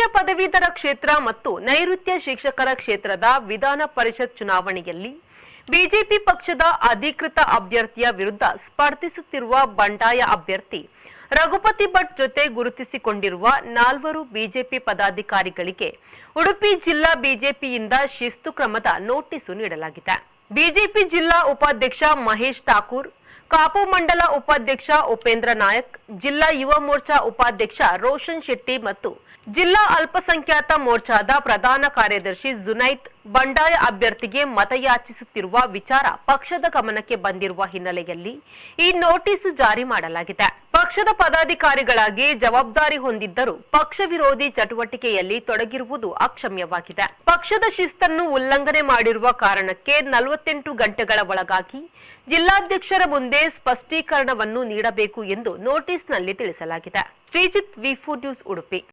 ಹಿರಿಯ ಪದವೀಧರ ಕ್ಷೇತ್ರ ಮತ್ತು ನೈಋತ್ಯ ಶಿಕ್ಷಕರ ಕ್ಷೇತ್ರದ ವಿಧಾನ ಪರಿಷತ್ ಚುನಾವಣೆಯಲ್ಲಿ ಬಿಜೆಪಿ ಪಕ್ಷದ ಅಧಿಕೃತ ಅಭ್ಯರ್ಥಿಯ ವಿರುದ್ಧ ಸ್ಪರ್ಧಿಸುತ್ತಿರುವ ಬಂಡಾಯ ಅಭ್ಯರ್ಥಿ ರಘುಪತಿ ಭಟ್ ಜೊತೆ ಗುರುತಿಸಿಕೊಂಡಿರುವ 4 ಬಿಜೆಪಿ ಪದಾಧಿಕಾರಿಗಳಿಗೆ ಉಡುಪಿ ಜಿಲ್ಲಾ ಬಿಜೆಪಿಯಿಂದ ಶಿಸ್ತು ಕ್ರಮದ ನೋಟಿಸ್ ನೀಡಲಾಗಿದೆ. ಬಿಜೆಪಿ ಜಿಲ್ಲಾ ಉಪಾಧ್ಯಕ್ಷ ಮಹೇಶ್ ಠಾಕೂರ್, ಕಾಪು ಮಂಡಲ ಉಪಾಧ್ಯಕ್ಷ ಉಪೇಂದ್ರ ನಾಯಕ್, ಜಿಲ್ಲಾ ಯುವ ಮೋರ್ಚಾ ಉಪಾಧ್ಯಕ್ಷ ರೋಷನ್ ಶೆಟ್ಟಿ ಮತ್ತು ಜಿಲ್ಲಾ ಅಲ್ಪಸಂಖ್ಯಾತ ಮೋರ್ಚಾದ ಪ್ರಧಾನ ಕಾರ್ಯದರ್ಶಿ ಜುನೈದ್ ಬಂಡಾಯ ಅಭ್ಯರ್ಥಿಗೆ ಮತಯಾಚಿಸುತ್ತಿರುವ ವಿಚಾರ ಪಕ್ಷದ ಗಮನಕ್ಕೆ ಬಂದಿರುವ ಹಿನ್ನೆಲೆಯಲ್ಲಿ ಈ ನೋಟಿಸ್ ಜಾರಿ ಮಾಡಲಾಗಿದೆ. ಪಕ್ಷದ ಪದಾಧಿಕಾರಿಗಳಾಗಿ ಜವಾಬ್ದಾರಿ ಹೊಂದಿದ್ದರೂ ಪಕ್ಷ ವಿರೋಧಿ ಚಟುವಟಿಕೆಯಲ್ಲಿ ತೊಡಗಿರುವುದು ಅಕ್ಷಮ್ಯವಾಗಿದೆ. ಪಕ್ಷದ ಶಿಸ್ತನ್ನು ಉಲ್ಲಂಘನೆ ಮಾಡಿರುವ ಕಾರಣಕ್ಕೆ 48 ಗಂಟೆಗಳ ಒಳಗಾಗಿ ಜಿಲ್ಲಾಧ್ಯಕ್ಷರ ಮುಂದೆ ಸ್ಪಷ್ಟೀಕರಣವನ್ನು ನೀಡಬೇಕು ಎಂದು ನೋಟಿಸ್ನಲ್ಲಿ ತಿಳಿಸಲಾಗಿದೆ. ಶ್ರೀಜಿತ್, ವಿ4 ನ್ಯೂಸ್, ಉಡುಪಿ.